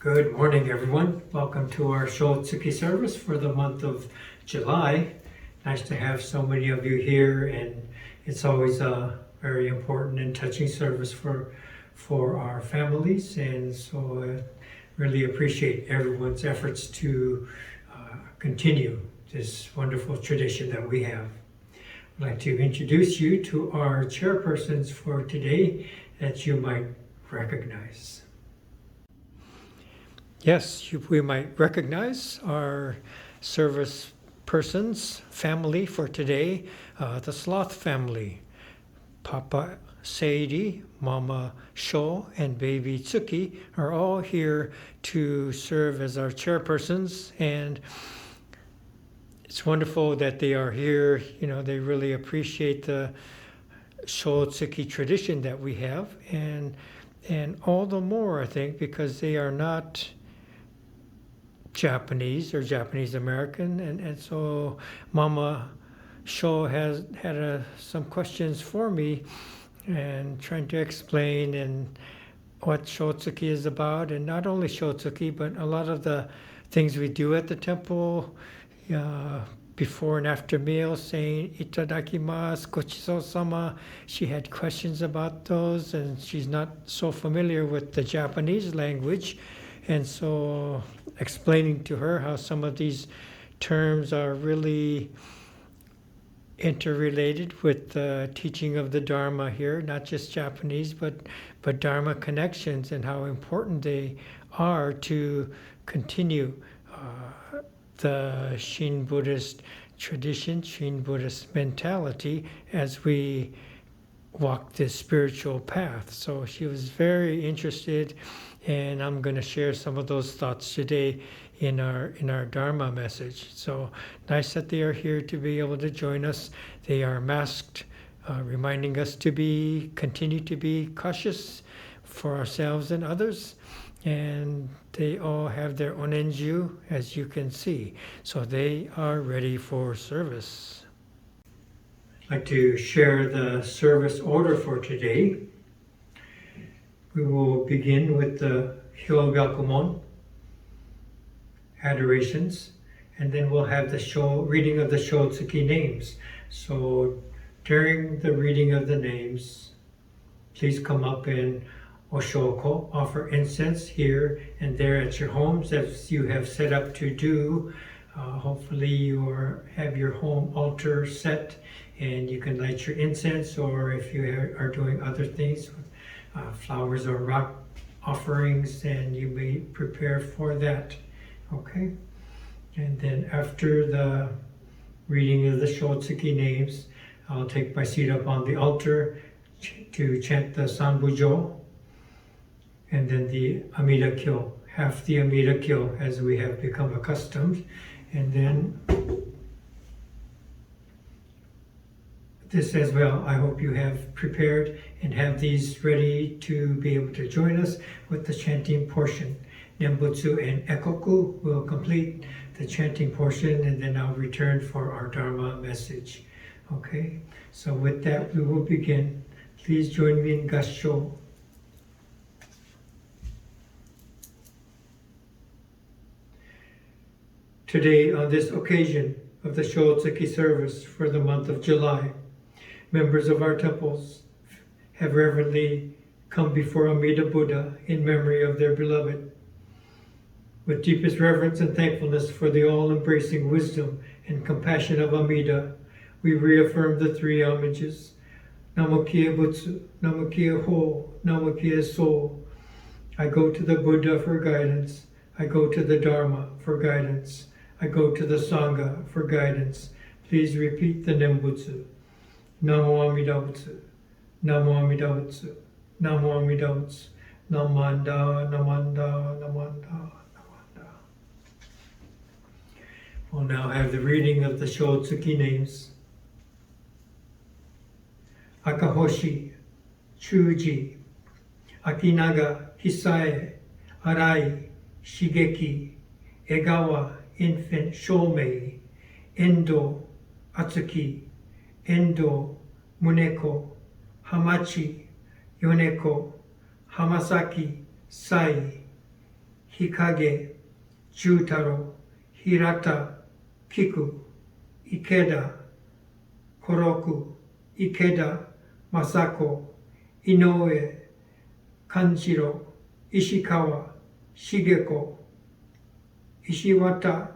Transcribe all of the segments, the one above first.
Good morning, everyone. Welcome to our Shotsuki Service for the month of July. Nice to have so many of you here, and it's always a very important and touching service for our families, and so I really appreciate everyone's efforts to continue this wonderful tradition that we have. I'd like to introduce you to our chairpersons for today that you might recognize. Yes, we might recognize our service persons family for today, the Sloth family. Papa Sadie, Mama Sho, and baby Tsuki are all here to serve as our chairpersons, and it's wonderful that they are here. You know, they really appreciate the Shotsuki tradition that we have, and all the more, I think, because they are not Japanese or Japanese American, and so Mama Sho has had some questions for me and trying to explain and what Shotsuki is about, and not only Shotsuki but a lot of the things we do at the temple before and after meals, saying Itadakimasu, Gochiso-sama. She had questions about those, and she's not so familiar with the Japanese language. And so explaining to her how some of these terms are really interrelated with the teaching of the Dharma here, not just Japanese, but Dharma connections, and how important they are to continue the Shin Buddhist tradition, Shin Buddhist mentality as we walk this spiritual path. So she was very interested, and I'm going to share some of those thoughts today in our Dharma message. So nice that they are here to be able to join us. They are masked, reminding us to continue to be cautious for ourselves and others. And they all have their onenju, as you can see. So they are ready for service. I'd like to share the service order for today. We will begin with the Hyobyakumon, Adorations, and then we'll have the reading of the Shotsuki names. So during the reading of the names, please come up and Oshoko, offer incense here and there at your homes as you have set up to do. Hopefully you have your home altar set and you can light your incense, or if you are doing other things with flowers or rock offerings, and you may prepare for that. Okay? And then after the reading of the Shotsuki names, I'll take my seat up on the altar to chant the Sanbujo, and then the Amida Kyo, half the Amida Kyo as we have become accustomed. And then this as well, I hope you have prepared and have these ready to be able to join us with the chanting portion. Nembutsu and Ekoku will complete the chanting portion, and then I'll return for our Dharma message. Okay, so with that we will begin. Please join me in Gassho. Today, on this occasion of the Shotsuki service for the month of July, members of our temples have reverently come before Amida Buddha in memory of their beloved. With deepest reverence and thankfulness for the all-embracing wisdom and compassion of Amida, we reaffirm the three homages. Namo Kie Butsu, Namo Kie Ho, Namo Kie So. I go to the Buddha for guidance. I go to the Dharma for guidance. I go to the Sangha for guidance. Please repeat the Nembutsu. Namo Amida Butsu, Namo Amida Butsu, Namo Amida Butsu, Namanda, Namanda, Namanda, Namanda. We'll now have the reading of the Shotsuki names. Akahoshi, Chuji, Akinaga, Hisae, Arai, Shigeki, Egawa, Infant Shomei, Endo, Atsuki, Endo, Muneko, Hamachi, Yoneko, Hamasaki, Sai, Hikage, Jutaro, Hirata, Kiku, Ikeda, Koroku, Ikeda, Masako, Inoue, Kanjiro, Ishikawa, Shigeko, Ishiwata,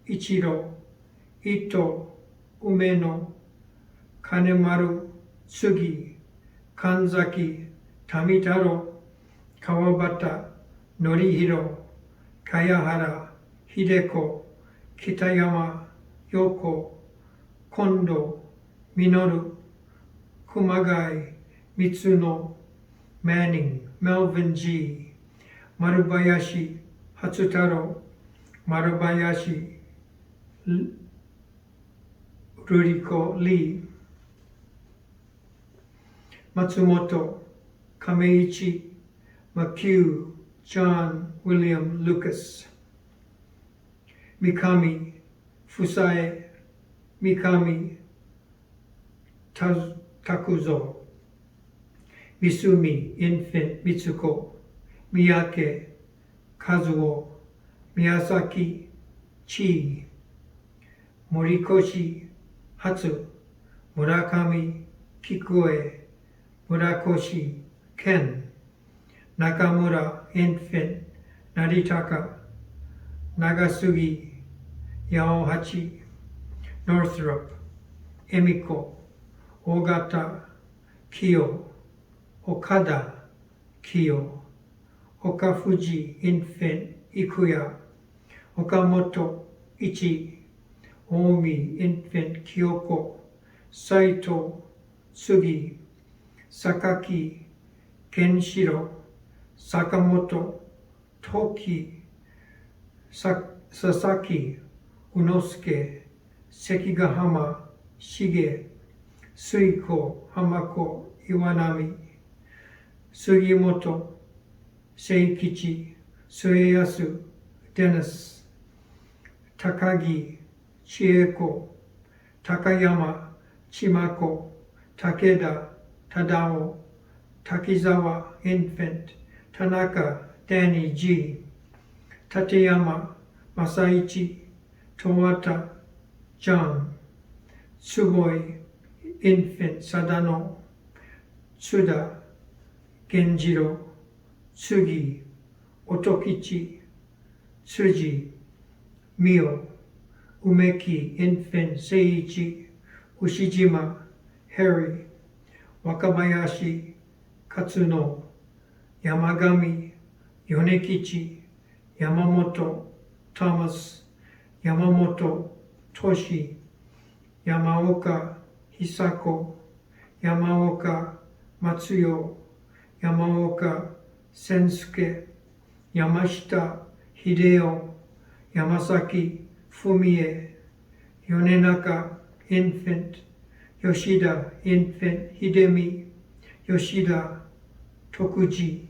Ichiro, Ito, Umeno, Kanemaru, Tsugi, Kanzaki, Tamitaro, Kawabata, Norihiro, Kayahara, Hideko, Kitayama, Yoko, Kondo, Minoru, Kumagai, Mitsuno, Manning, Melvin G, Marubayashi, Hatsutaro, Marubayashi, Ruriko Lee, Matsumoto, Kameichi, McHugh, John William Lucas, Mikami, Fusae, Mikami, Takuzo, Misumi, Infant, Mitsuko, Miyake, Kazuo, Miyazaki, Chi, Morikoshi, Hatsu, Murakami, Kikue, Murakoshi, Ken, Nakamura, Infant, Naritaka, Nagasugi, Yaohachi, Northrop, Emiko, Ogata, Kyo, Okada, Kyo, Okafuji, Infant, Ikuya, Okamoto, Ichi, Omi, Infant, Kyoko, Saito, Tsugi, Sakaki, Kenshiro, Sakamoto, Toki, Sasaki, Unosuke, Sekigahama, Shige, Suiko, Hamako, Iwanami, Sugimoto, Seikichi, Sueyasu, Dennis, Takagi, Chieko, Takayama, Chimako, Takeda, Tadao, Takizawa, Infant, Tanaka, Danny G, Tateyama, Masaichi, Towata, John, Tsugoi, Infant, Sadano, Tsuda, Genjiro, Tsugi, Otokichi, Tsuji, Mio, Umeki, Infant, Seiichi, Ushijima, Harry, Wakabayashi, Katsuno, Yamagami, Yonekichi, Yamamoto, Thomas, Yamamoto, Toshi, Yamaoka, Hisako, Yamaoka, Matsuyo, Yamaoka, Sensuke, Yamashita, Hideo, Yamasaki, Fumie, Yonenaka, Infant, Yoshida, Infant, Hidemi, Yoshida, Tokuji.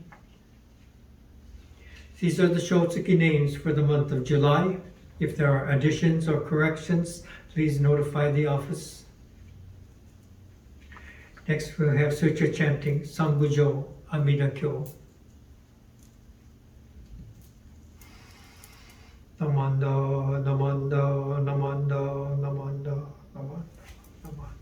These are the Shotsuki names for the month of July. If there are additions or corrections, please notify the office. Next we'll have Sutra chanting, Sambujo, Amida Kyo. Namanda, Namanda, Namanda, Namanda, Namanda, Namanda.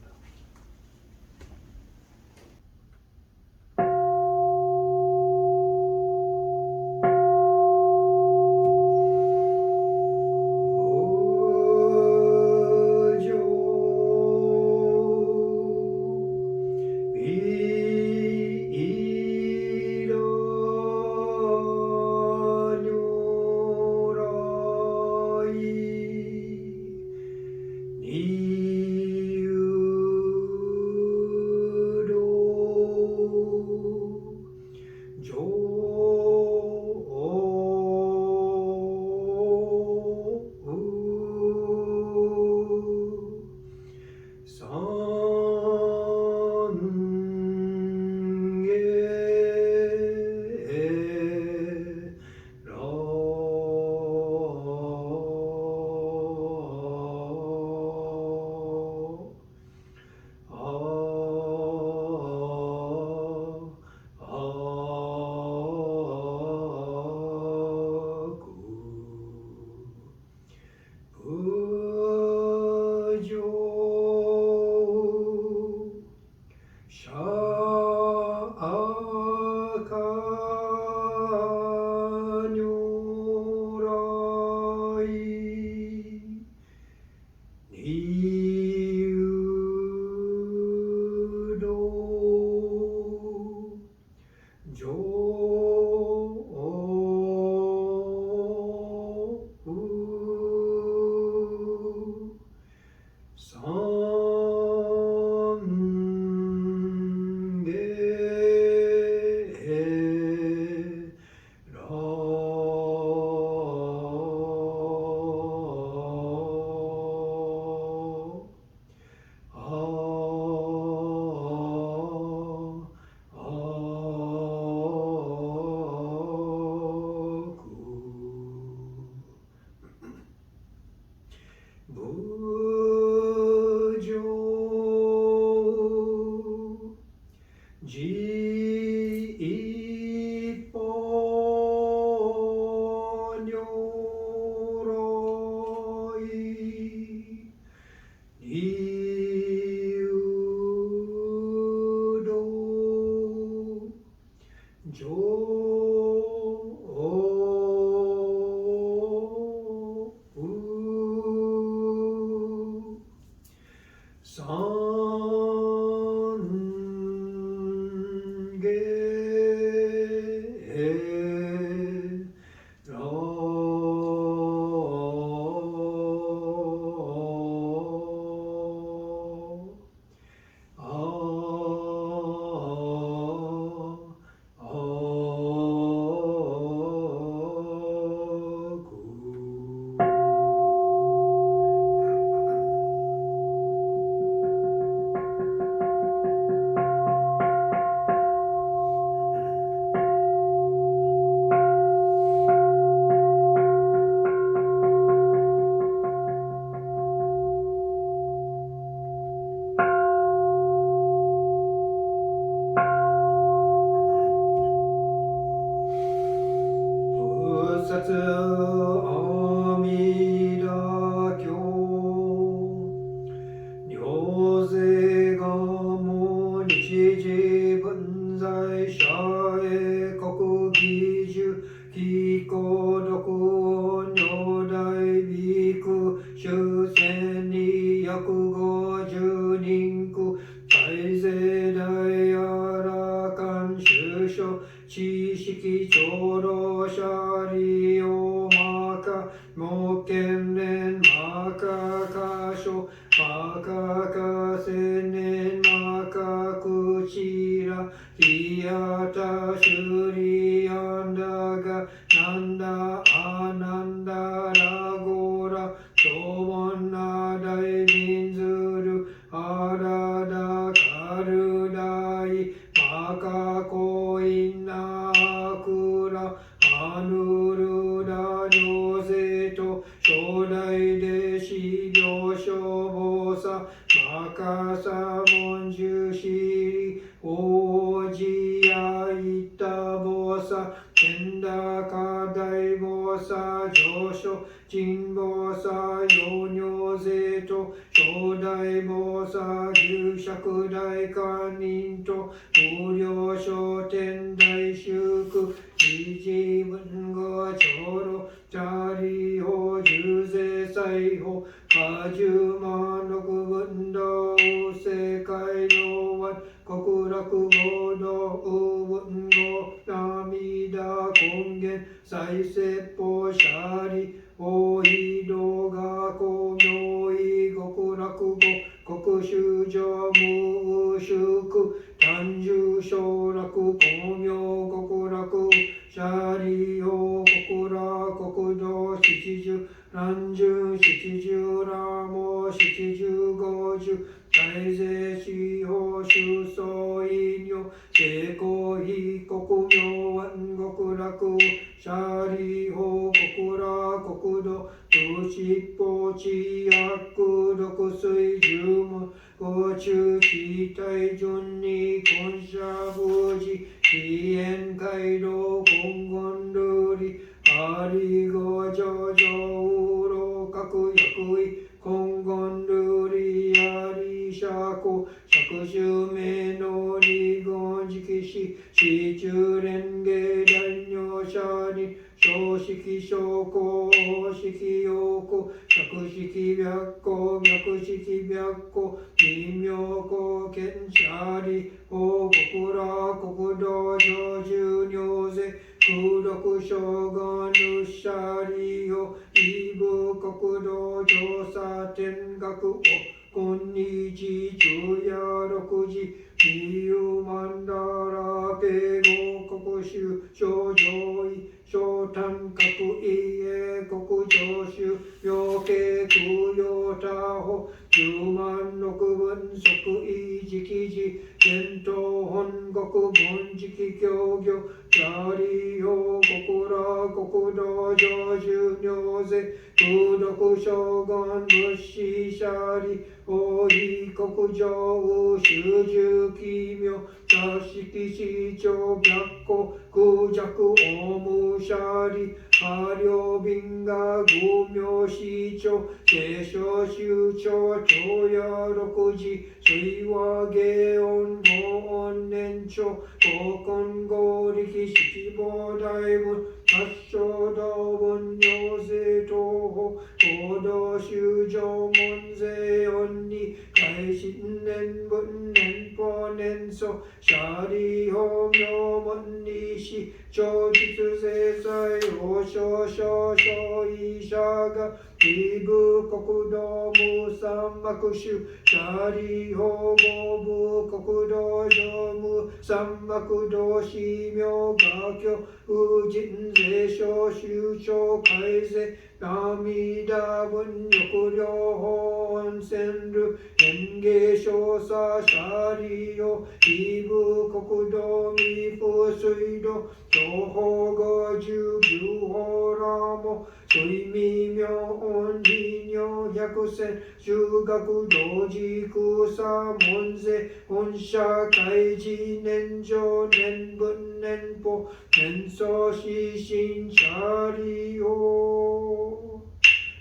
単格異英国常習病形空用他法10万6分即位直時伝統本国本直教業チャリ用国ら国道上州尿税空毒将軍物資シャリ大井国上修十奇妙座敷市長白虎空弱大武シャリ波量便が五名市長聖書州長長夜六時水和芸音五音年長高根合力七宝大文合唱道文行政東方行動修上門税音に改新年分年法年祖シャリ法名門にし長実税財王将少々医者が義部国道無三幕州シャリ法合部国道上無三幕道市名画教無人税商州長改税阿弥陀文欲両方温泉流園芸少佐シャリオ義部国道未風水道情報59法ラモ水未妙音利尿百戦修学同時空差門税本社会時年上年分年俸年相指針シャリオ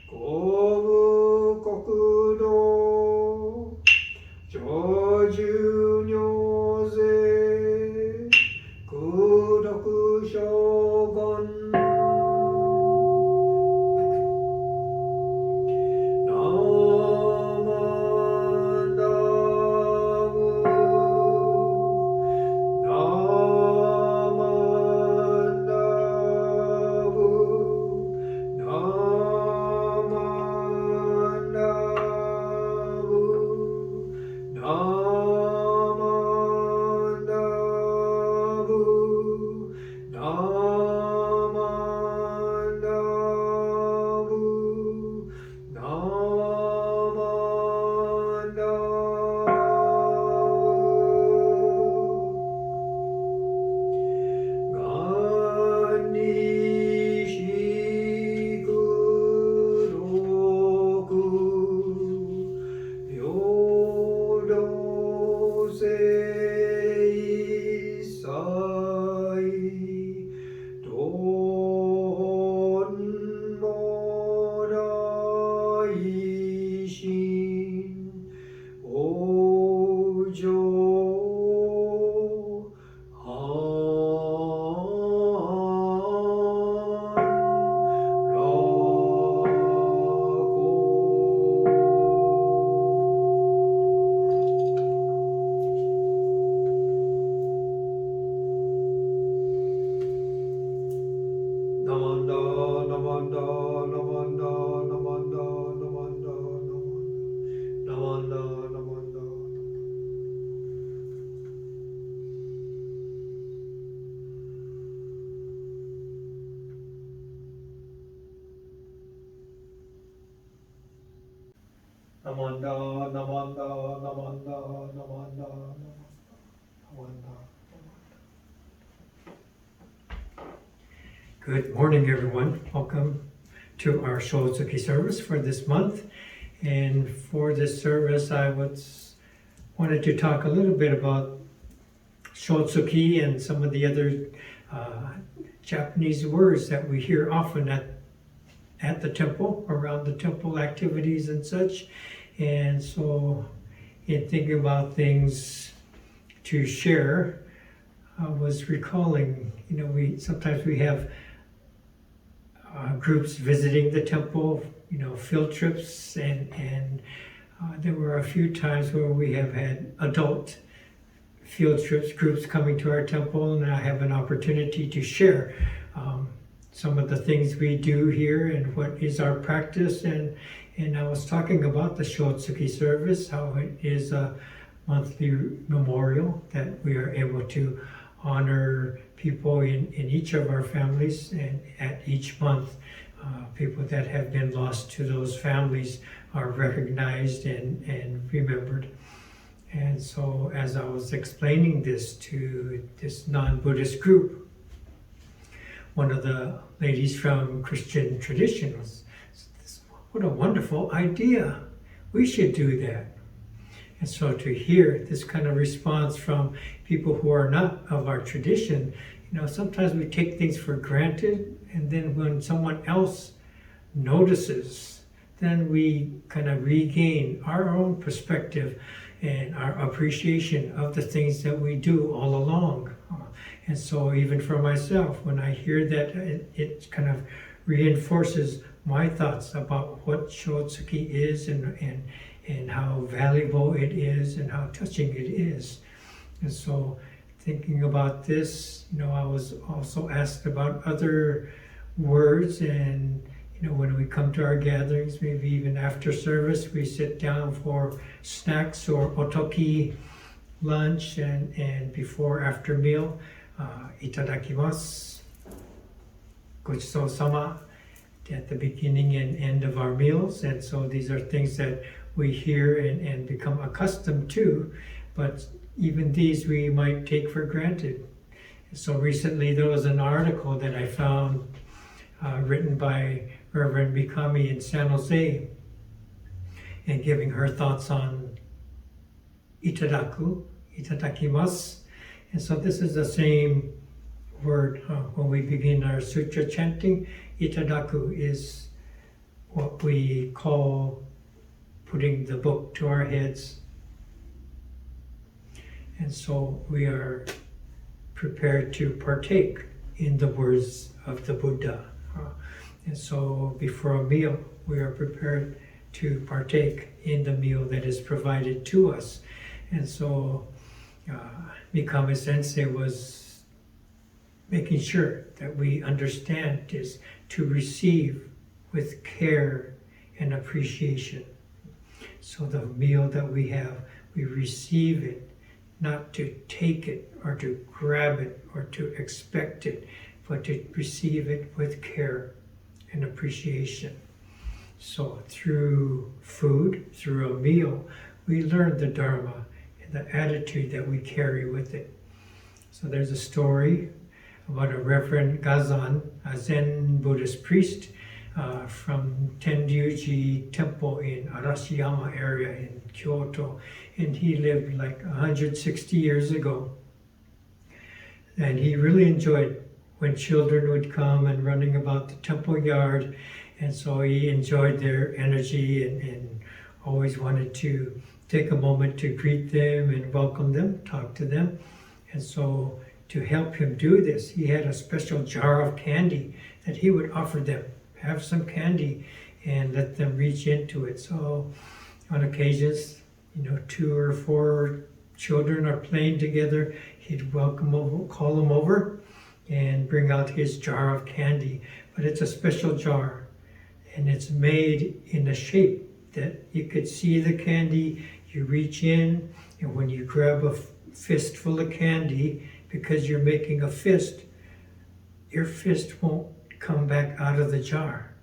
公務国道長寿尿税空毒将軍Good morning, everyone. Welcome to our Shotsuki service for this month. And for this service, I wanted to talk a little bit about Shotsuki and some of the other Japanese words that we hear often at the temple, around the temple activities and such. And so in thinking about things to share, I was recalling, sometimes we have groups visiting the temple, field trips, and there were a few times where we have had adult field trips, groups coming to our temple, and I have an opportunity to share some of the things we do here and what is our practice. And I was talking about the Shotsuki service, how it is a monthly memorial that we are able to honor people in each of our families, and at each month, people that have been lost to those families are recognized and remembered. And so as I was explaining this to this non-Buddhist group, one of the ladies from Christian tradition was, what a wonderful idea. We should do that. And so to hear this kind of response from people who are not of our tradition, sometimes we take things for granted, and then when someone else notices, then we kind of regain our own perspective and our appreciation of the things that we do all along. And so even for myself, when I hear that, it kind of reinforces my thoughts about what Shotsuki is and how valuable it is and how touching it is. And so thinking about this, I was also asked about other words, and when we come to our gatherings, maybe even after service, we sit down for snacks or otoki lunch, and before after meal, Itadakimasu, Gochusou-sama, at the beginning and end of our meals. And so these are things that we hear and become accustomed to, but even these we might take for granted. So recently there was an article that I found written by Reverend Mikami in San Jose, and giving her thoughts on Itadakimasu. And so this is the same word when we begin our sutra chanting. Itadaku is what we call putting the book to our heads. And so we are prepared to partake in the words of the Buddha. And so before a meal, we are prepared to partake in the meal that is provided to us. And so Mikami Sensei was making sure that we understand this, to receive with care and appreciation. So the meal that we have, we receive it, not to take it or to grab it or to expect it, but to receive it with care and appreciation. So through food, through a meal, we learn the Dharma and the attitude that we carry with it. So there's a story about a Reverend Gazan, a Zen Buddhist priest from Tenryuji Temple in Arashiyama area in Kyoto. And he lived like 160 years ago. And he really enjoyed when children would come and running about the temple yard. And so he enjoyed their energy and always wanted to take a moment to greet them and welcome them, talk to them. And so to help him do this, he had a special jar of candy that he would offer them. Have some candy and let them reach into it. So on occasions, 2 or 4 children are playing together, he'd welcome over, call them over, and bring out his jar of candy. But it's a special jar, and it's made in a shape that you could see the candy. You reach in, and when you grab a fistful of candy, because you're making a fist, your fist won't come back out of the jar.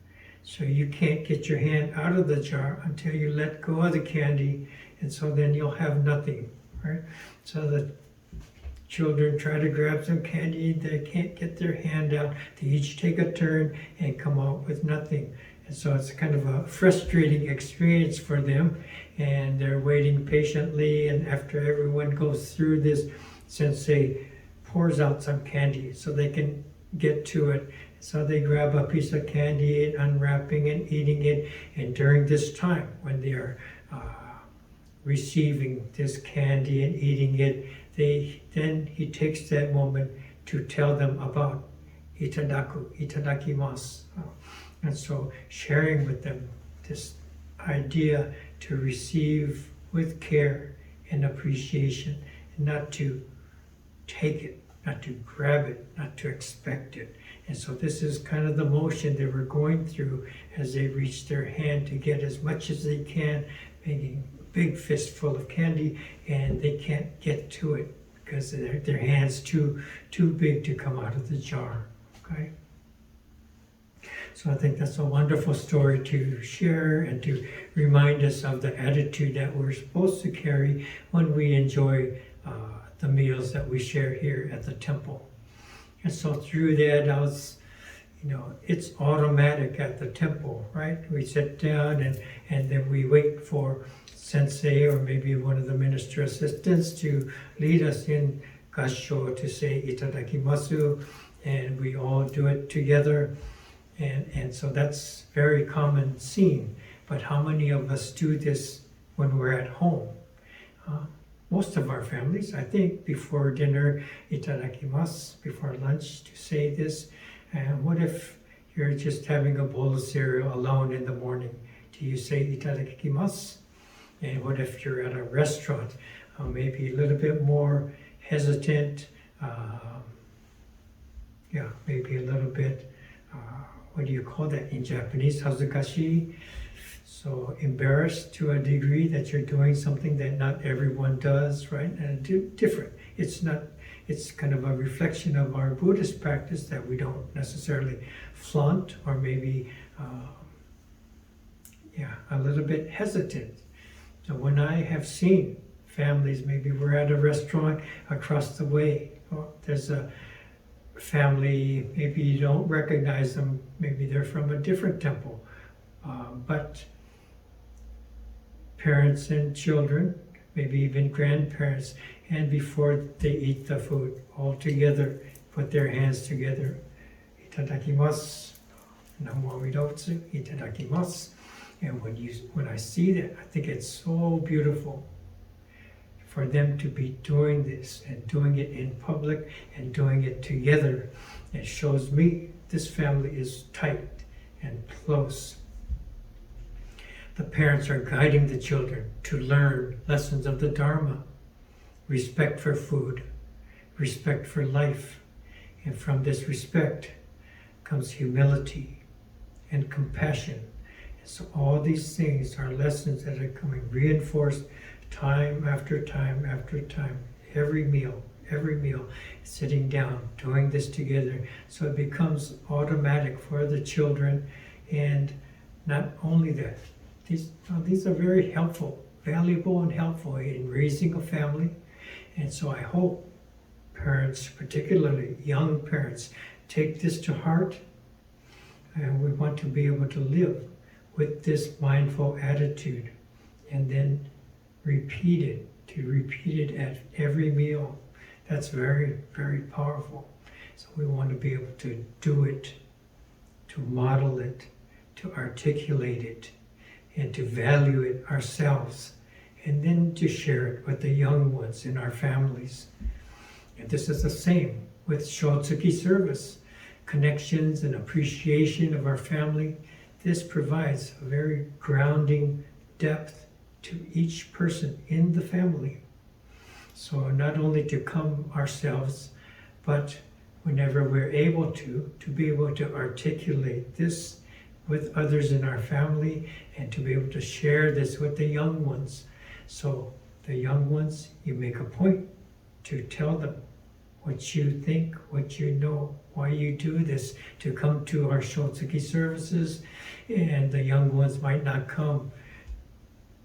So you can't get your hand out of the jar until you let go of the candy, and so then you'll have nothing, right? So the children try to grab some candy, they can't get their hand out. They each take a turn and come out with nothing. And so it's kind of a frustrating experience for them, and they're waiting patiently, and after everyone goes through this, Sensei pours out some candy so they can get to it. So they grab a piece of candy and unwrapping and eating it, and during this time when they are receiving this candy and eating it, then he takes that moment to tell them about Itadakimasu. And so sharing with them this idea to receive with care and appreciation, and not to take it, not to grab it, not to expect it. And so this is kind of the motion they were going through as they reach their hand to get as much as they can, making a big fistful of candy, and they can't get to it because their hands too big to come out of the jar. Okay. So I think that's a wonderful story to share and to remind us of the attitude that we're supposed to carry when we enjoy the meals that we share here at the temple. And so through that, it's automatic at the temple, right? We sit down and then we wait for sensei or maybe one of the minister assistants to lead us in Gassho to say Itadakimasu, and we all do it together. And so that's very common scene. But how many of us do this when we're at home? Most of our families, I think, before dinner, Itadakimasu, before lunch, to say this. And what if you're just having a bowl of cereal alone in the morning? Do you say Itadakimasu? And what if you're at a restaurant, maybe a little bit more hesitant, maybe a little bit, what do you call that in Japanese? Hazukashi. So embarrassed to a degree that you're doing something that not everyone does, right? And different. It's kind of a reflection of our Buddhist practice that we don't necessarily flaunt, or maybe, a little bit hesitant. So when I have seen families, maybe we're at a restaurant across the way, there's a family, maybe you don't recognize them, maybe they're from a different temple, but parents and children, maybe even grandparents, and before they eat the food, all together, put their hands together, Itadakimasu, Namo Midotsu, Itadakimasu. And when I see that, I think it's so beautiful for them to be doing this and doing it in public and doing it together. It shows me this family is tight and close. The parents are guiding the children to learn lessons of the Dharma, respect for food, respect for life. And from this respect comes humility and compassion. So all these things are lessons that are coming reinforced time after time after time. Every meal, sitting down, doing this together. So it becomes automatic for the children. And not only that, these are very helpful, valuable and helpful in raising a family. And so I hope parents, particularly young parents, take this to heart. And we want to be able to live with this mindful attitude, and then repeat it at every meal. That's very, very powerful. So we want to be able to do it, to model it, to articulate it, and to value it ourselves, and then to share it with the young ones in our families. And this is the same with Shotsuki Service, connections and appreciation of our family. This provides a very grounding depth to each person in the family. So not only to come ourselves, but whenever we're able to be able to articulate this with others in our family, and to be able to share this with the young ones. So the young ones, you make a point to tell them what you think, what you know, why you do this, to come to our Shotsuki services. And the young ones might not come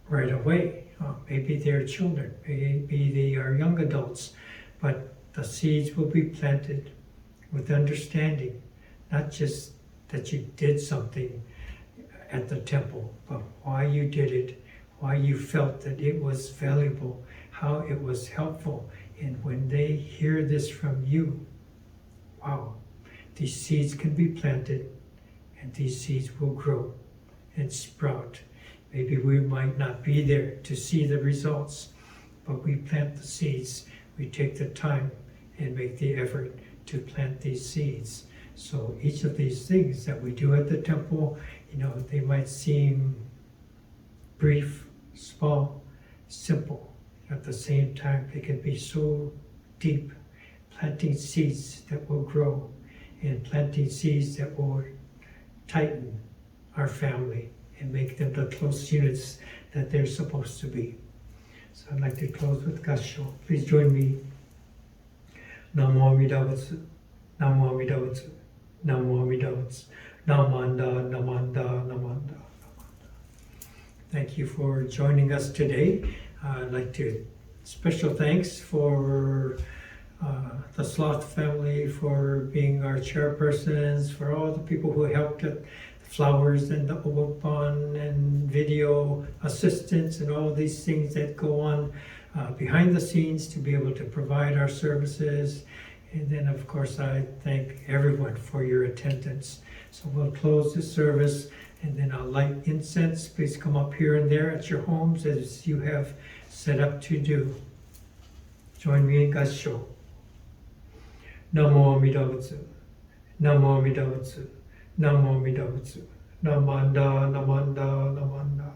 right away. Maybe they're children, maybe they are young adults, but the seeds will be planted with understanding, not just that you did something at the temple, but why you did it, why you felt that it was valuable, how it was helpful. And when they hear this from you, wow, these seeds can be planted, and these seeds will grow and sprout. Maybe we might not be there to see the results, but we plant the seeds. We take the time and make the effort to plant these seeds. So each of these things that we do at the temple, they might seem brief, small, simple. At the same time, they can be so deep, planting seeds that will grow, and planting seeds that will tighten our family and make them the close units that they're supposed to be. So I'd like to close with Gassho. Please join me Namo Amida Butsu. Namo Amida Butsu. Namo Amida Butsu. Namanda, Namanda, Namanda. Thank you for joining us today. I'd like to special thanks for the Sloth family for being our chairpersons, for all the people who helped at the flowers and the oban and video assistants and all these things that go on behind the scenes to be able to provide our services. And then of course I thank everyone for your attendance. So we'll close the service and then I'll light incense. Please come up here and there at your homes as you have set up to do. Join me in Gassho. Namo Amida Butsu. Namo Amida Butsu. Namo Amida Butsu. Namanda, Namanda, Namanda.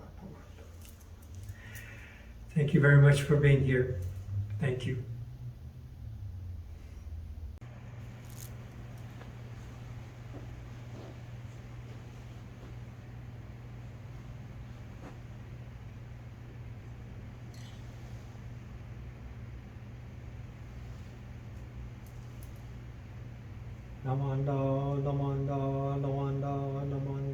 Thank you very much for being here. Thank you. Namanda, Namanda, Namanda, Namanda.